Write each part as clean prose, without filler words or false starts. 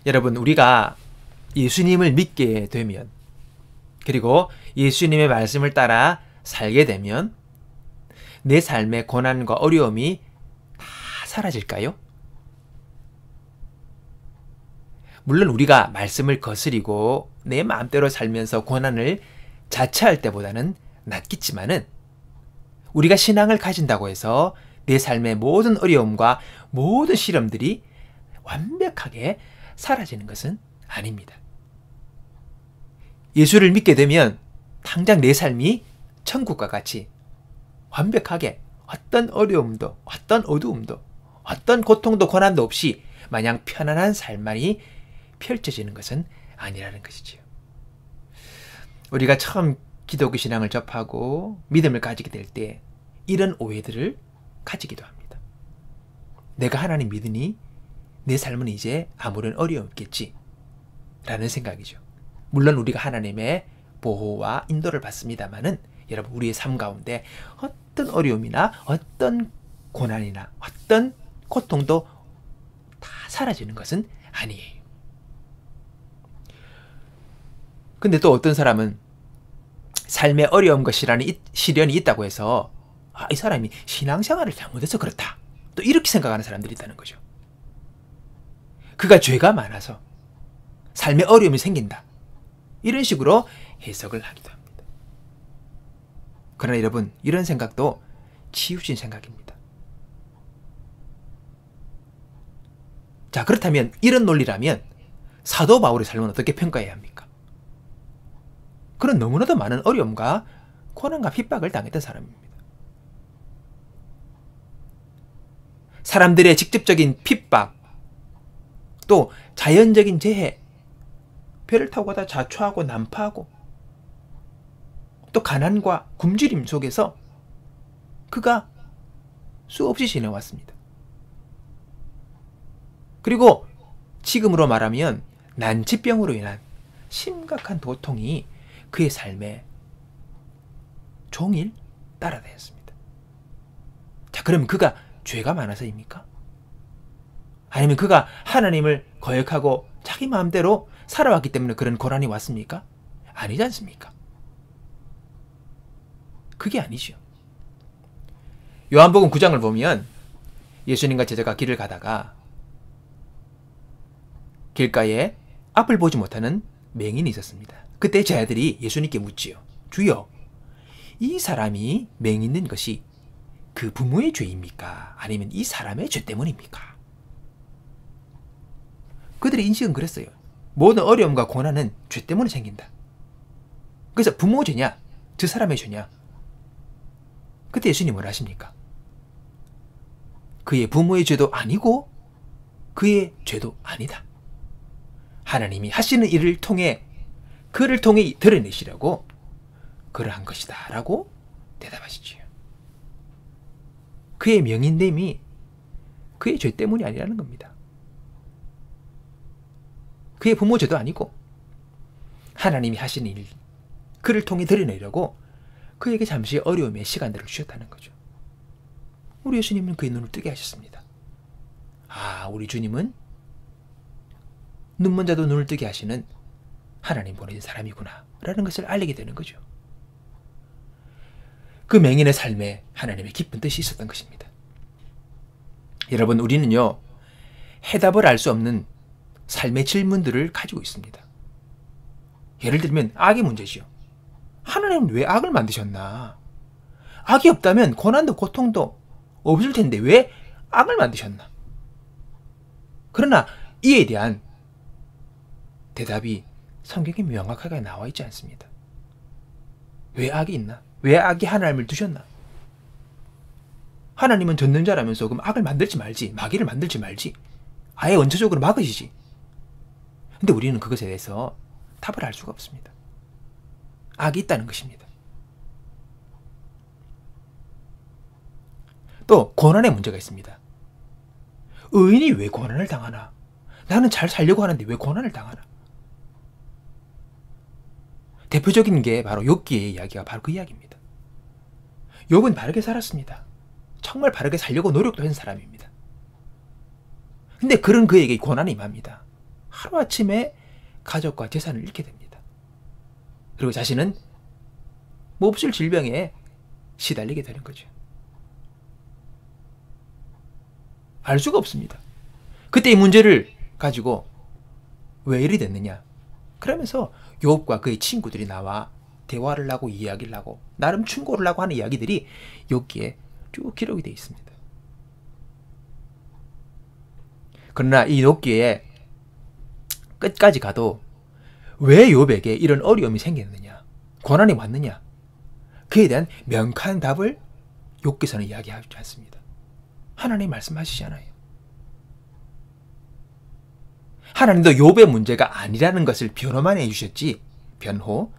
여러분, 우리가 예수님을 믿게 되면, 그리고 예수님의 말씀을 따라 살게 되면 내 삶의 고난과 어려움이 다 사라질까요? 물론 우리가 말씀을 거스리고 내 마음대로 살면서 고난을 자처할 때보다는 낫겠지만은, 우리가 신앙을 가진다고 해서 내 삶의 모든 어려움과 모든 시련들이 완벽하게 사라지는 것은 아닙니다. 예수를 믿게 되면 당장 내 삶이 천국과 같이 완벽하게 어떤 어려움도, 어떤 어두움도, 어떤 고통도 고난도 없이 마냥 편안한 삶만이 펼쳐지는 것은 아니라는 것이지요. 우리가 처음 기독교 신앙을 접하고 믿음을 가지게 될 때 이런 오해들을 가지기도 합니다. 내가 하나님 믿으니 내 삶은 이제 아무런 어려움 없겠지 라는 생각이죠. 물론 우리가 하나님의 보호와 인도를 받습니다만은, 여러분, 우리의 삶 가운데 어떤 어려움이나 어떤 고난이나 어떤 고통도 다 사라지는 것은 아니에요. 근데 또 어떤 사람은 삶의 어려움과 시련이 있다고 해서 이 사람이 신앙생활을 잘못해서 그렇다, 또 이렇게 생각하는 사람들이 있다는 거죠. 그가 죄가 많아서 삶의 어려움이 생긴다, 이런 식으로 해석을 하기도 합니다. 그러나 여러분, 이런 생각도 치우친 생각입니다. 자, 그렇다면 이런 논리라면 사도 바울의 삶은 어떻게 평가해야 합니까? 그는 너무나도 많은 어려움과 고난과 핍박을 당했던 사람입니다. 사람들의 직접적인 핍박, 또 자연적인 재해, 배를 타고 가다 자초하고 난파하고, 또 가난과 굶주림 속에서 그가 수없이 지내왔습니다. 그리고 지금으로 말하면 난치병으로 인한 심각한 고통이 그의 삶에 종일 따라다녔습니다. 자, 그럼 그가 죄가 많아서입니까? 아니면 그가 하나님을 거역하고 자기 마음대로 살아왔기 때문에 그런 고난이 왔습니까? 아니지 않습니까? 그게 아니죠. 요한복음 9장을 보면 예수님과 제자가 길을 가다가 길가에 앞을 보지 못하는 맹인이 있었습니다. 그때 제자들이 예수님께 묻지요. 주여, 이 사람이 맹인된 것이 그 부모의 죄입니까? 아니면 이 사람의 죄 때문입니까? 그들의 인식은 그랬어요. 모든 어려움과 고난은 죄 때문에 생긴다. 그래서 부모 죄냐, 저 사람의 죄냐? 그때 예수님이 뭐라 하십니까? 그의 부모의 죄도 아니고 그의 죄도 아니다. 하나님이 하시는 일을 통해, 그를 통해 드러내시려고 그러한 것이다 라고 대답하시지요. 그의 명인됨이 그의 죄 때문이 아니라는 겁니다. 그의 부모 죄도 아니고 하나님이 하시는 일, 그를 통해 드러내려고 그에게 잠시 어려움의 시간들을 주셨다는 거죠. 우리 예수님은 그의 눈을 뜨게 하셨습니다. 우리 주님은 눈먼 자도 눈을 뜨게 하시는 하나님 보내신 사람이구나 라는 것을 알리게 되는 거죠. 그 맹인의 삶에 하나님의 깊은 뜻이 있었던 것입니다. 여러분, 우리는요, 해답을 알 수 없는 삶의 질문들을 가지고 있습니다. 예를 들면 악의 문제지요. 하나님은 왜 악을 만드셨나? 악이 없다면 고난도 고통도 없을 텐데 왜 악을 만드셨나? 그러나 이에 대한 대답이 성경에 명확하게 나와 있지 않습니다. 왜 악이 있나? 왜 악이 하나님을 두셨나? 하나님은 전능자라면서 그럼 악을 만들지 말지, 마귀를 만들지 말지, 아예 원초적으로 막으시지. 근데 우리는 그것에 대해서 답을 알 수가 없습니다. 악이 있다는 것입니다. 또 고난의 문제가 있습니다. 의인이 왜 고난을 당하나? 나는 잘 살려고 하는데 왜 고난을 당하나? 대표적인 게 바로 욥기의 이야기가 바로 그 이야기입니다. 욥은 바르게 살았습니다. 정말 바르게 살려고 노력도 한 사람입니다. 근데 그런 그에게 고난이 임합니다. 하루아침에 가족과 재산을 잃게 됩니다. 그리고 자신은 몹쓸 질병에 시달리게 되는 거죠. 알 수가 없습니다. 그때 이 문제를 가지고 왜 이리 됐느냐? 그러면서 욥과 그의 친구들이 나와 대화를 하고 이야기를 하고 나름 충고를 하고 하는 이야기들이 욥기에 쭉 기록이 되어 있습니다. 그러나 이 욥기에 끝까지 가도 왜 욥에게 이런 어려움이 생겼느냐, 고난이 왔느냐, 그에 대한 명확한 답을 욥기서는 이야기하지 않습니다. 하나님 말씀하시지 않아요. 하나님도 욥의 문제가 아니라는 것을 변호만 해주셨지, 변호.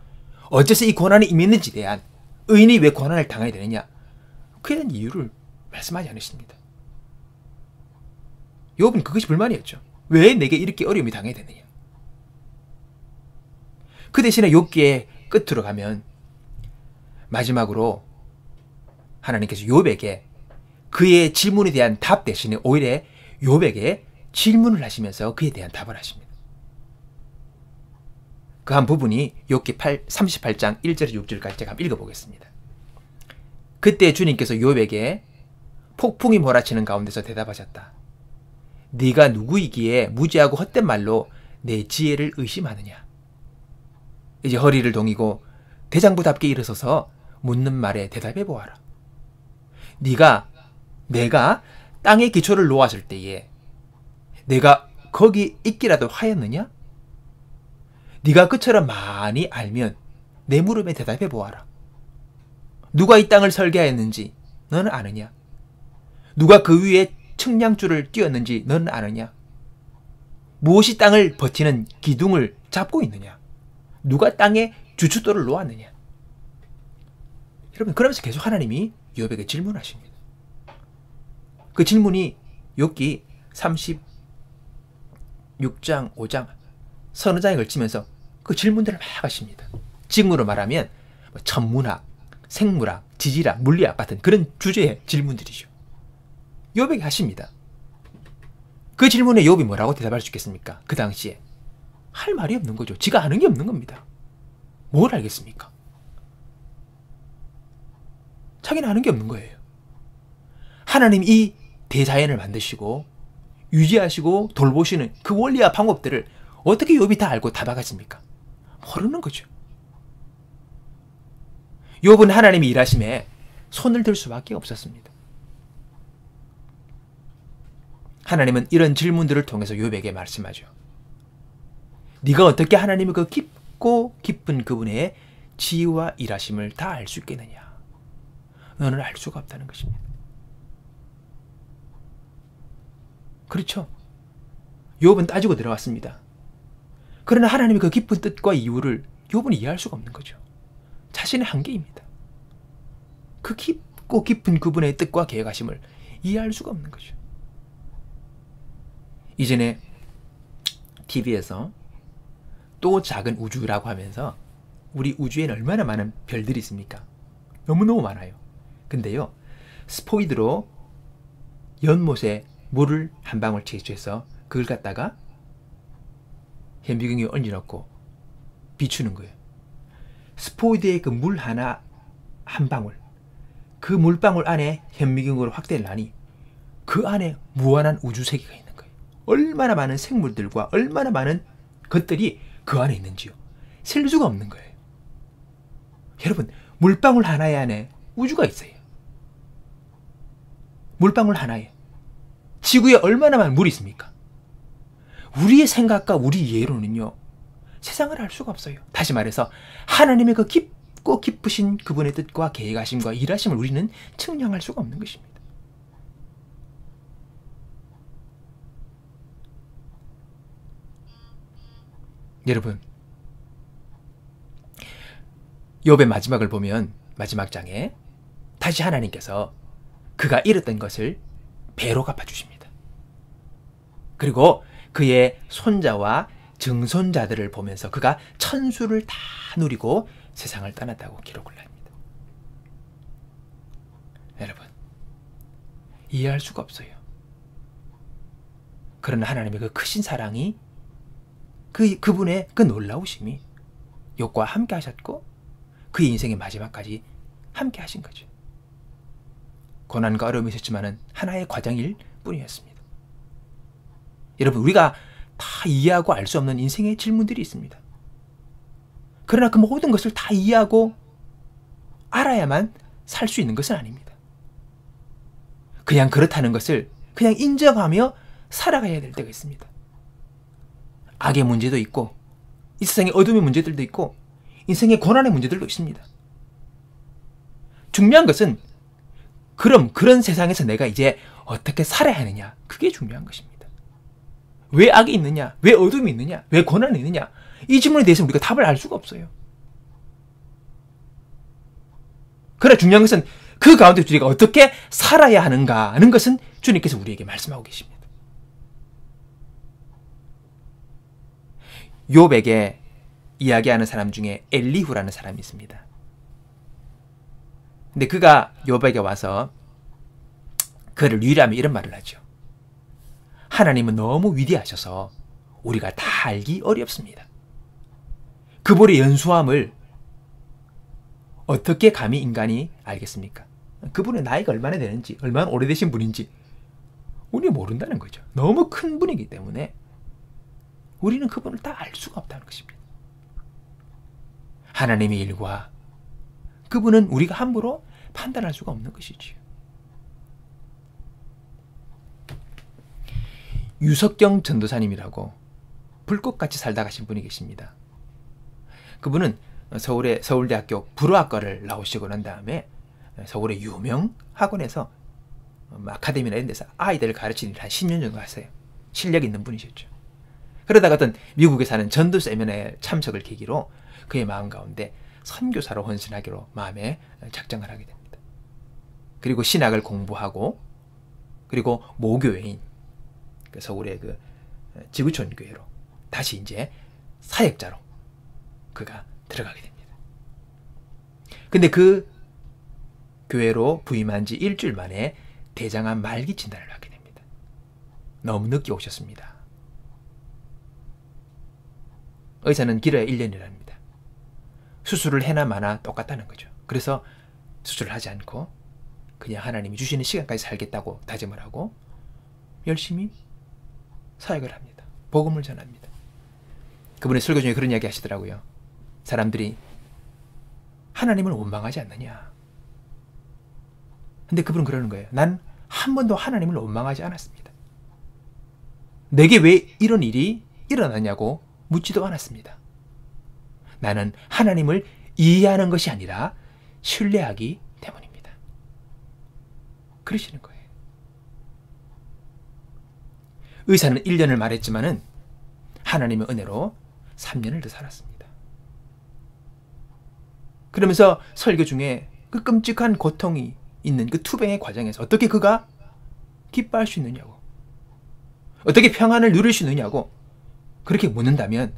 어째서 이 고난이 임했는지 대한, 의인이 왜 고난을 당해야 되느냐, 그에 대한 이유를 말씀하지 않으십니다. 욥은 그것이 불만이었죠. 왜 내게 이렇게 어려움이 당해야 되느냐. 그 대신에 욥기의 끝으로 가면 마지막으로 하나님께서 욥에게 그의 질문에 대한 답 대신에 오히려 욥에게 질문을 하시면서 그에 대한 답을 하십니다. 그 한 부분이 욥기 38장 1절에서 6절까지 제가 한번 읽어보겠습니다. 그때 주님께서 욥에게 폭풍이 몰아치는 가운데서 대답하셨다. 네가 누구이기에 무지하고 헛된 말로 내 지혜를 의심하느냐. 이제 허리를 동이고 대장부답게 일어서서 묻는 말에 대답해 보아라. 내가 땅의 기초를 놓았을 때에 내가 거기 있기라도 하였느냐? 네가 그처럼 많이 알면 내 물음에 대답해 보아라. 누가 이 땅을 설계하였는지 너는 아느냐? 누가 그 위에 측량줄을 띄었는지 너는 아느냐? 무엇이 땅을 버티는 기둥을 잡고 있느냐? 누가 땅에 주춧돌을 놓았느냐? 여러분, 그러면서 계속 하나님이 욥에게 질문하십니다. 그 질문이 욥기 36장, 5장, 서너 장에 걸치면서 그 질문들을 막 하십니다. 지금으로 말하면 천문학, 생물학, 지질학, 물리학 같은 그런 주제의 질문들이죠. 욥에게 하십니다. 그 질문에 욥이 뭐라고 대답할 수 있겠습니까? 그 당시에 할 말이 없는 거죠. 지가 아는 게 없는 겁니다. 뭘 알겠습니까? 자기는 아는 게 없는 거예요. 하나님 이 대자연을 만드시고 유지하시고 돌보시는 그 원리와 방법들을 어떻게 욥이 다 알고 답하겠습니까? 모르는 거죠. 욥은 하나님이 일하심에 손을 들 수밖에 없었습니다. 하나님은 이런 질문들을 통해서 욥에게 말씀하죠. 네가 어떻게 하나님의 그 깊고 깊은 그분의 지혜와 일하심을 다 알 수 있겠느냐? 너는 알 수가 없다는 것입니다. 그렇죠? 욥은 따지고 들어왔습니다. 그러나 하나님의 그 깊은 뜻과 이유를 욥은 이해할 수가 없는 거죠. 자신의 한계입니다. 그 깊고 깊은 그분의 뜻과 계획하심을 이해할 수가 없는 거죠. 이전에 TV에서 또 작은 우주라고 하면서 우리 우주에는 얼마나 많은 별들이 있습니까? 너무너무 많아요. 근데요, 스포이드로 연못에 물을 한 방울 채취해서 그걸 갖다가 현미경에 얹어놓고 비추는 거예요. 스포이드의 그 물 하나 한 방울, 그 물방울 안에 현미경으로 확대를 하니 그 안에 무한한 우주세계가 있는 거예요. 얼마나 많은 생물들과 얼마나 많은 것들이 그 안에 있는지요. 셀 수가 없는 거예요. 여러분, 물방울 하나의 안에 우주가 있어요. 물방울 하나에 지구에 얼마나 많은 물이 있습니까? 우리의 생각과 우리 이해로는요, 세상을 알 수가 없어요. 다시 말해서 하나님의 그 깊고 깊으신 그분의 뜻과 계획하심과 일하심을 우리는 측량할 수가 없는 것입니다. 여러분, 욥의 마지막을 보면 마지막 장에 다시 하나님께서 그가 잃었던 것을 배로 갚아주십니다. 그리고 그의 손자와 증손자들을 보면서 그가 천수를 다 누리고 세상을 떠났다고 기록을 합니다. 여러분, 이해할 수가 없어요. 그러나 하나님의 그 크신 사랑이 그분의 그 놀라우심이 욥과 함께 하셨고 그의 인생의 마지막까지 함께 하신 거죠. 고난과 어려움이 있었지만은 하나의 과정일 뿐이었습니다. 여러분, 우리가 다 이해하고 알 수 없는 인생의 질문들이 있습니다. 그러나 그 모든 것을 다 이해하고 알아야만 살 수 있는 것은 아닙니다. 그냥 그렇다는 것을 그냥 인정하며 살아가야 될 때가 있습니다. 악의 문제도 있고 이 세상의 어둠의 문제들도 있고 인생의 고난의 문제들도 있습니다. 중요한 것은 그럼 그런 세상에서 내가 이제 어떻게 살아야 하느냐, 그게 중요한 것입니다. 왜 악이 있느냐, 왜 어둠이 있느냐, 왜 고난이 있느냐, 이 질문에 대해서 우리가 답을 알 수가 없어요. 그러나 중요한 것은 그 가운데 우리가 어떻게 살아야 하는가 하는 것은 주님께서 우리에게 말씀하고 계십니다. 욥에게 이야기하는 사람 중에 엘리후라는 사람이 있습니다. 근데 그가 욥에게 와서 그를 위로하며 이런 말을 하죠. 하나님은 너무 위대하셔서 우리가 다 알기 어렵습니다. 그분의 연수함을 어떻게 감히 인간이 알겠습니까? 그분의 나이가 얼마나 되는지, 얼마나 오래되신 분인지 우리는 모른다는 거죠. 너무 큰 분이기 때문에 우리는 그분을 다 알 수가 없다는 것입니다. 하나님의 일과 그분은 우리가 함부로 판단할 수가 없는 것이지요. 유석경 전도사님이라고 불꽃같이 살다 가신 분이 계십니다. 그분은 서울대학교 불어학과를 나오시고 난 다음에 서울의 유명 학원에서 아카데미나 이런 데서 아이들을 가르치는 일을 한 10년 정도 하세요. 실력 있는 분이셨죠. 그러다가 어떤 미국에 사는 전도 세미나에 참석을 계기로 그의 마음 가운데 선교사로 헌신하기로 마음에 작정을 하게 됩니다. 그리고 신학을 공부하고 그리고 모교회인 서울의 그 지구촌 교회로 다시 이제 사역자로 그가 들어가게 됩니다. 근데 그 교회로 부임한 지 일주일 만에 대장암 말기 진단을 하게 됩니다. 너무 늦게 오셨습니다. 의사는 길어야 1년이랍니다. 수술을 해나 마나 똑같다는 거죠. 그래서 수술을 하지 않고 그냥 하나님이 주시는 시간까지 살겠다고 다짐을 하고 열심히 사역을 합니다. 복음을 전합니다. 그분의 설교 중에 그런 이야기 하시더라고요. 사람들이 하나님을 원망하지 않느냐. 근데 그분은 그러는 거예요. 난 한 번도 하나님을 원망하지 않았습니다. 내게 왜 이런 일이 일어나냐고 묻지도 않았습니다. 나는 하나님을 이해하는 것이 아니라 신뢰하기 때문입니다. 그러시는 거예요. 의사는 1년을 말했지만은 하나님의 은혜로 3년을 더 살았습니다. 그러면서 설교 중에 그 끔찍한 고통이 있는 그 투병의 과정에서 어떻게 그가 기뻐할 수 있느냐고, 어떻게 평안을 누릴 수 있느냐고 그렇게 묻는다면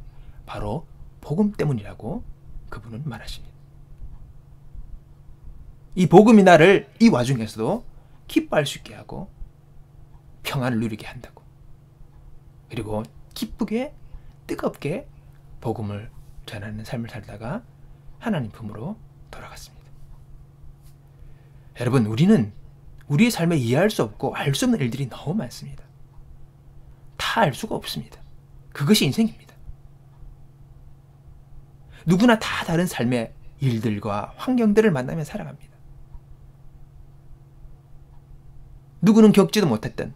바로 복음 때문이라고 그분은 말하십니다. 이 복음이 나를 이 와중에서도 기뻐할 수 있게 하고 평안을 누리게 한다고. 그리고 기쁘게 뜨겁게 복음을 전하는 삶을 살다가 하나님 품으로 돌아갔습니다. 여러분, 우리는 우리의 삶에 이해할 수 없고 알 수 없는 일들이 너무 많습니다. 다 알 수가 없습니다. 그것이 인생입니다. 누구나 다 다른 삶의 일들과 환경들을 만나며 살아갑니다. 누구는 겪지도 못했던,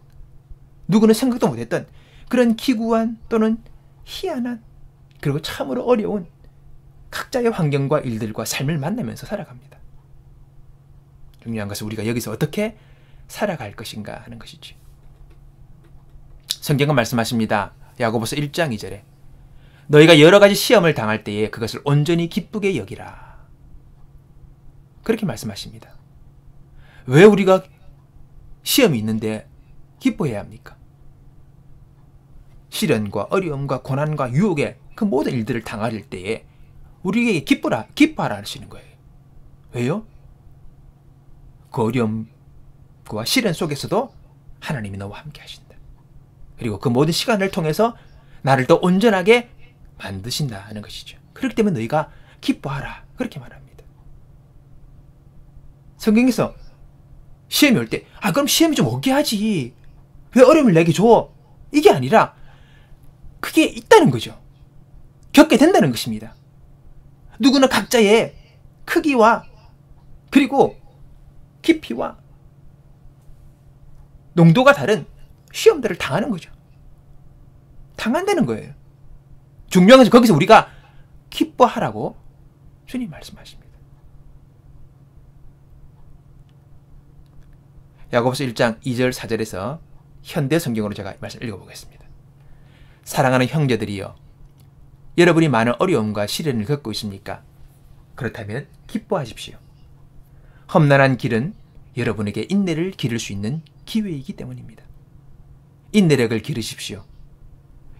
누구는 생각도 못했던 그런 기구한 또는 희한한 그리고 참으로 어려운 각자의 환경과 일들과 삶을 만나면서 살아갑니다. 중요한 것은 우리가 여기서 어떻게 살아갈 것인가 하는 것이지. 성경은 말씀하십니다. 야고보서 1장 2절에 너희가 여러 가지 시험을 당할 때에 그것을 온전히 기쁘게 여기라. 그렇게 말씀하십니다. 왜 우리가 시험이 있는데 기뻐해야 합니까? 시련과 어려움과 고난과 유혹의 그 모든 일들을 당할 때에 우리에게 기뻐하라 하시는 거예요. 왜요? 그 어려움과 시련 속에서도 하나님이 너와 함께 하신다. 그리고 그 모든 시간을 통해서 나를 더 온전하게 만드신다는 것이죠. 그렇기 때문에 너희가 기뻐하라. 그렇게 말합니다. 성경에서 시험이 올 때, 그럼 시험이 좀 오게 하지. 왜 어려움을 내게 줘? 이게 아니라, 그게 있다는 거죠. 겪게 된다는 것입니다. 누구나 각자의 크기와, 그리고 깊이와 농도가 다른 시험들을 당하는 거죠. 당한다는 거예요. 중요한 것은 거기서 우리가 기뻐하라고 주님 말씀하십니다. 야고보서 1장 2절 4절에서 현대 성경으로 제가 말씀 읽어보겠습니다. 사랑하는 형제들이여, 여러분이 많은 어려움과 시련을 겪고 있습니까? 그렇다면 기뻐하십시오. 험난한 길은 여러분에게 인내를 기를 수 있는 기회이기 때문입니다. 인내력을 기르십시오.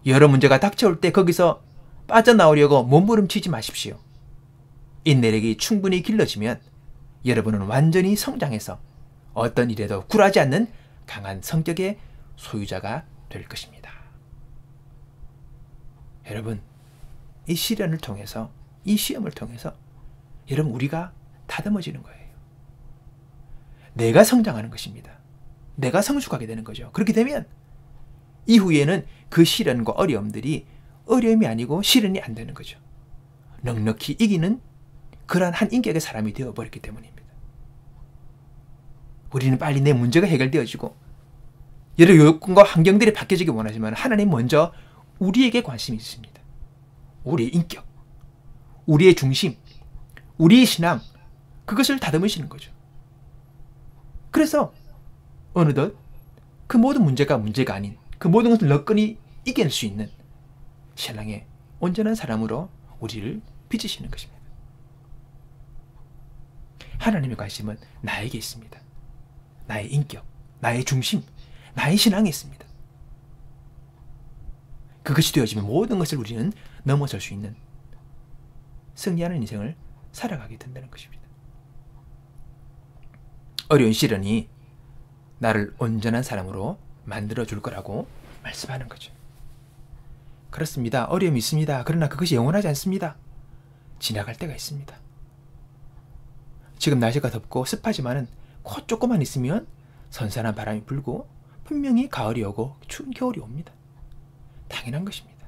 여러 문제가 닥쳐올 때 거기서 빠져나오려고 몸부림치지 마십시오. 인내력이 충분히 길러지면 여러분은 완전히 성장해서 어떤 일에도 굴하지 않는 강한 성격의 소유자가 될 것입니다. 여러분, 이 시련을 통해서, 이 시험을 통해서 여러분, 우리가 다듬어지는 거예요. 내가 성장하는 것입니다. 내가 성숙하게 되는 거죠. 그렇게 되면 이후에는 그 시련과 어려움들이 어려움이 아니고 시련이 안 되는 거죠. 넉넉히 이기는 그러한 한 인격의 사람이 되어버렸기 때문입니다. 우리는 빨리 내 문제가 해결되어지고 여러 요건과 환경들이 바뀌어지기 원하지만 하나님 먼저 우리에게 관심이 있습니다. 우리의 인격, 우리의 중심, 우리의 신앙, 그것을 다듬으시는 거죠. 그래서 어느덧 그 모든 문제가 문제가 아닌 그 모든 것을 너끈히 이겨낼 수 있는 신앙의 온전한 사람으로 우리를 빚으시는 것입니다. 하나님의 관심은 나에게 있습니다. 나의 인격, 나의 중심, 나의 신앙에 있습니다. 그것이 되어지면 모든 것을 우리는 넘어설 수 있는 승리하는 인생을 살아가게 된다는 것입니다. 어려운 시련이 나를 온전한 사람으로 만들어줄 거라고 말씀하는 거죠. 그렇습니다. 어려움이 있습니다. 그러나 그것이 영원하지 않습니다. 지나갈 때가 있습니다. 지금 날씨가 덥고 습하지만은 곧 조금만 있으면 선선한 바람이 불고 분명히 가을이 오고 추운 겨울이 옵니다. 당연한 것입니다.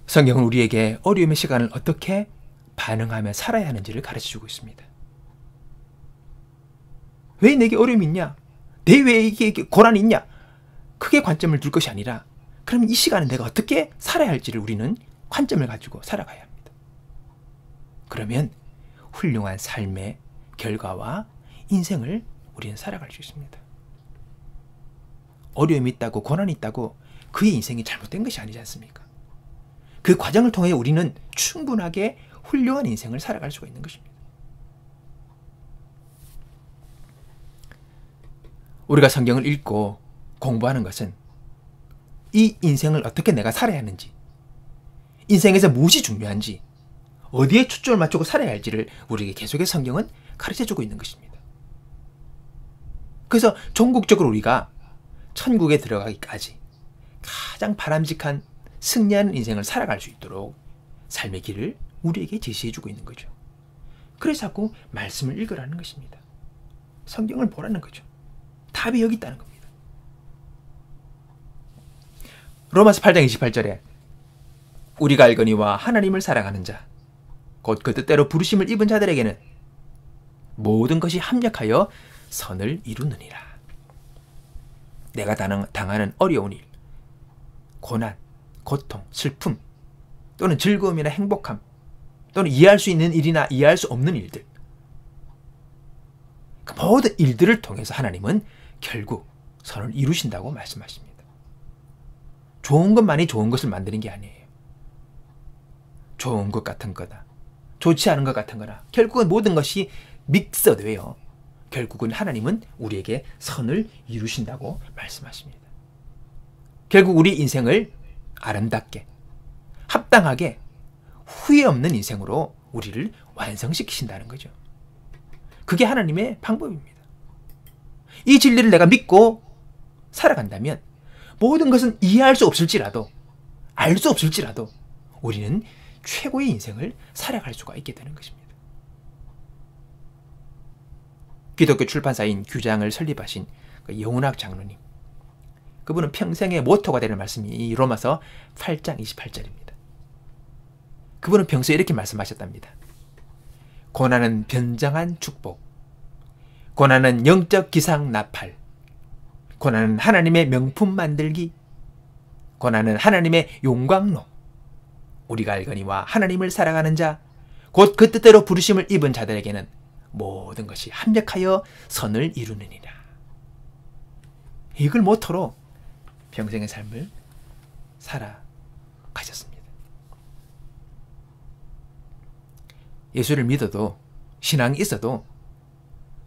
성경은 우리에게 어려움의 시간을 어떻게 반응하며 살아야 하는지를 가르쳐주고 있습니다. 왜 내게 어려움이 있냐? 왜 이게 고난이 있냐? 크게 관점을 둘 것이 아니라 그럼 이 시간에 내가 어떻게 살아야 할지를 우리는 관점을 가지고 살아가야 합니다. 그러면 훌륭한 삶의 결과와 인생을 우리는 살아갈 수 있습니다. 어려움이 있다고 고난이 있다고 그의 인생이 잘못된 것이 아니지 않습니까? 그 과정을 통해 우리는 충분하게 훌륭한 인생을 살아갈 수가 있는 것입니다. 우리가 성경을 읽고 공부하는 것은 이 인생을 어떻게 내가 살아야 하는지, 인생에서 무엇이 중요한지, 어디에 초점을 맞추고 살아야 할지를 우리에게 계속해서 성경은 가르쳐주고 있는 것입니다. 그래서 전국적으로 우리가 천국에 들어가기까지 가장 바람직한 승리하는 인생을 살아갈 수 있도록 삶의 길을 우리에게 제시해주고 있는 거죠. 그래서 자꾸 말씀을 읽으라는 것입니다. 성경을 보라는 거죠. 답이 여기 있다는 겁니다. 로마서 8장 28절에 우리가 알거니와 하나님을 사랑하는 자, 곧 그 뜻대로 부르심을 입은 자들에게는 모든 것이 합력하여 선을 이루느니라. 내가 당하는 어려운 일, 고난, 고통, 슬픔, 또는 즐거움이나 행복함, 또는 이해할 수 있는 일이나 이해할 수 없는 일들, 그 모든 일들을 통해서 하나님은 결국 선을 이루신다고 말씀하십니다. 좋은 것만이 좋은 것을 만드는 게 아니에요. 좋은 것 같은 거다, 좋지 않은 것 같은 거나 결국은 모든 것이 믹서되어 결국은 하나님은 우리에게 선을 이루신다고 말씀하십니다. 결국 우리 인생을 아름답게, 합당하게, 후회 없는 인생으로 우리를 완성시키신다는 거죠. 그게 하나님의 방법입니다. 이 진리를 내가 믿고 살아간다면 모든 것은 이해할 수 없을지라도, 알 수 없을지라도 우리는 최고의 인생을 살아갈 수가 있게 되는 것입니다. 기독교 출판사인 규장을 설립하신 그 영훈학 장로님, 그분은 평생의 모토가 되는 말씀이 이 로마서 8장 28절입니다. 그분은 평소에 이렇게 말씀하셨답니다. 고난은 변장한 축복, 고난은 영적 기상 나팔, 고난은 하나님의 명품 만들기, 고난은 하나님의 용광로. 우리가 알거니와 하나님을 살아가는 자, 곧 그 뜻대로 부르심을 입은 자들에게는 모든 것이 합력하여 선을 이루느니라. 이걸 모토로 평생의 삶을 살아가셨습니다. 예수를 믿어도, 신앙이 있어도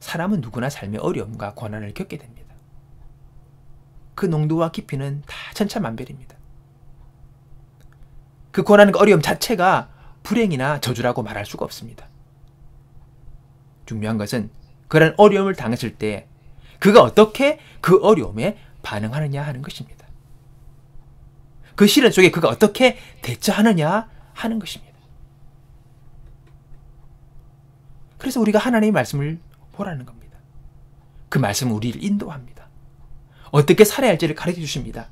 사람은 누구나 삶의 어려움과 고난을 겪게 됩니다. 그 농도와 깊이는 다 천차만별입니다. 그 고난과 어려움 자체가 불행이나 저주라고 말할 수가 없습니다. 중요한 것은 그런 어려움을 당했을 때 그가 어떻게 그 어려움에 반응하느냐 하는 것입니다. 그 시련 속에 그가 어떻게 대처하느냐 하는 것입니다. 그래서 우리가 하나님의 말씀을 보라는 겁니다. 그 말씀은 우리를 인도합니다. 어떻게 살아야 할지를 가르쳐 주십니다.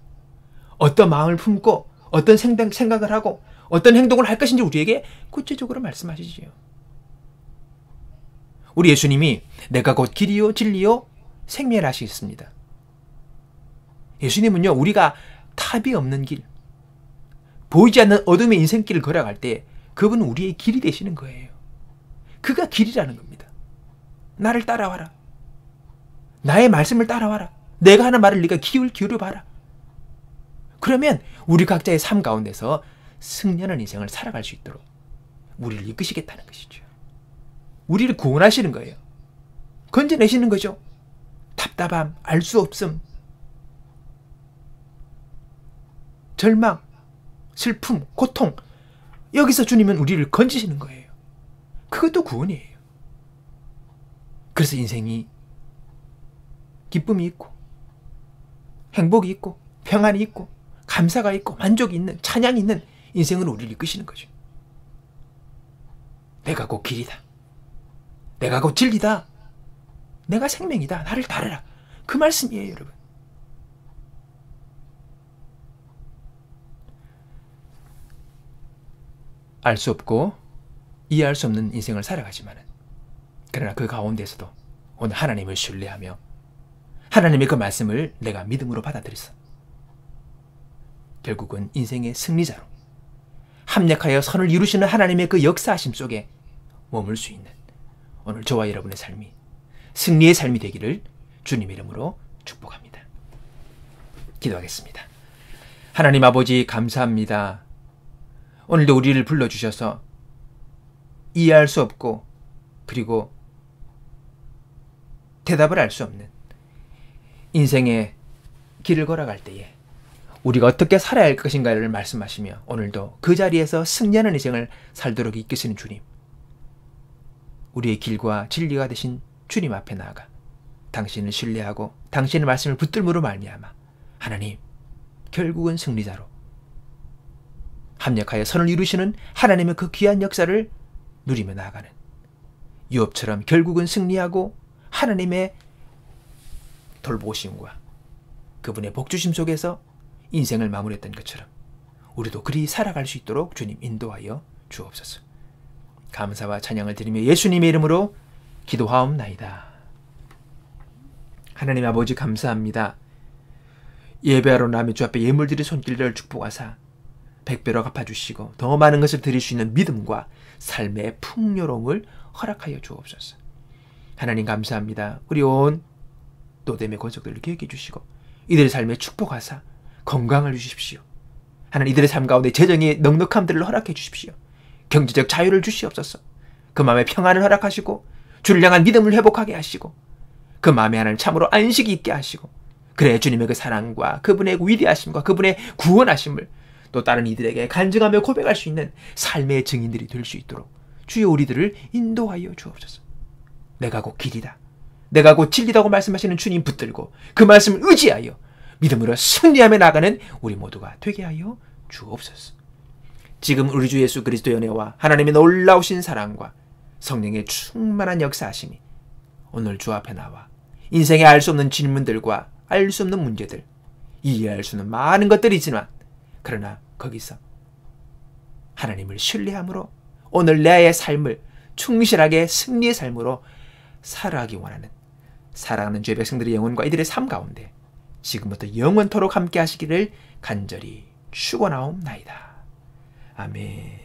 어떤 마음을 품고 어떤 생각을 하고 어떤 행동을 할 것인지 우리에게 구체적으로 말씀하시지요. 우리 예수님이 내가 곧 길이요 진리요 생명이라 하시겠습니다. 예수님은요, 우리가 답이 없는 길, 보이지 않는 어둠의 인생길을 걸어갈 때 그분은 우리의 길이 되시는 거예요. 그가 길이라는 겁니다. 나를 따라와라. 나의 말씀을 따라와라. 내가 하는 말을 네가 귀를 기울여봐라. 그러면 우리 각자의 삶 가운데서 승리하는 인생을 살아갈 수 있도록 우리를 이끄시겠다는 것이죠. 우리를 구원하시는 거예요. 건져내시는 거죠. 답답함, 알 수 없음, 절망, 슬픔, 고통, 여기서 주님은 우리를 건지시는 거예요. 그것도 구원이에요. 그래서 인생이 기쁨이 있고 행복이 있고 평안이 있고 감사가 있고 만족이 있는, 찬양이 있는 인생으로 우리를 이끄시는 거죠. 내가 곧 길이다. 내가 곧 진리다. 내가 생명이다. 나를 따르라. 그 말씀이에요, 여러분. 알 수 없고 이해할 수 없는 인생을 살아가지만은, 그러나 그 가운데서도 오늘 하나님을 신뢰하며 하나님의 그 말씀을 내가 믿음으로 받아들였어. 결국은 인생의 승리자로 합력하여 선을 이루시는 하나님의 그 역사하심 속에 머물 수 있는 오늘 저와 여러분의 삶이 승리의 삶이 되기를 주님의 이름으로 축복합니다. 기도하겠습니다. 하나님 아버지, 감사합니다. 오늘도 우리를 불러주셔서 이해할 수 없고 그리고 대답을 할 수 없는 인생의 길을 걸어갈 때에 우리가 어떻게 살아야 할 것인가를 말씀하시며 오늘도 그 자리에서 승리하는 인생을 살도록 이끄시는 주님, 우리의 길과 진리가 되신 주님 앞에 나아가 당신을 신뢰하고 당신의 말씀을 붙들므로 말미암아 하나님, 결국은 승리자로 합력하여 선을 이루시는 하나님의 그 귀한 역사를 누리며 나아가는 유업처럼 결국은 승리하고 하나님의 돌보심과 그분의 복주심 속에서 인생을 마무리했던 것처럼 우리도 그리 살아갈 수 있도록 주님 인도하여 주옵소서. 감사와 찬양을 드리며 예수님의 이름으로 기도하옵나이다. 하나님 아버지, 감사합니다. 예배하러 나며 주 앞에 예물드릴 손길들을 축복하사 백배로 갚아주시고 더 많은 것을 드릴 수 있는 믿음과 삶의 풍요로움을 허락하여 주옵소서. 하나님 감사합니다. 우리 온 또댐의 권속들을 기억해 주시고 이들의 삶에 축복하사 건강을 주십시오. 하나님, 이들의 삶 가운데 재정의 넉넉함들을 허락해 주십시오. 경제적 자유를 주시옵소서. 그 마음에 평안을 허락하시고 주를 향한 믿음을 회복하게 하시고 그 마음에 하나님 참으로 안식이 있게 하시고, 그래 주님의 그 사랑과 그분의 위대하심과 그분의 구원하심을 또 다른 이들에게 간증하며 고백할 수 있는 삶의 증인들이 될 수 있도록 주여 우리들을 인도하여 주옵소서. 내가 곧 길이다, 내가 곧 진리다고 말씀하시는 주님 붙들고 그 말씀을 의지하여 믿음으로 승리하며 나가는 우리 모두가 되게 하여 주옵소서. 지금 우리 주 예수 그리스도의 은혜와 하나님의 놀라우신 사랑과 성령의 충만한 역사하심이 오늘 주 앞에 나와 인생에 알 수 없는 질문들과 알 수 없는 문제들, 이해할 수 없는 많은 것들이 있지만 그러나 거기서 하나님을 신뢰함으로 오늘 내 삶을 충실하게 승리의 삶으로 살아가기 원하는 사랑하는 주의 백성들의 영혼과 이들의 삶 가운데 지금부터 영원토록 함께 하시기를 간절히 축원하옵나이다. 아멘.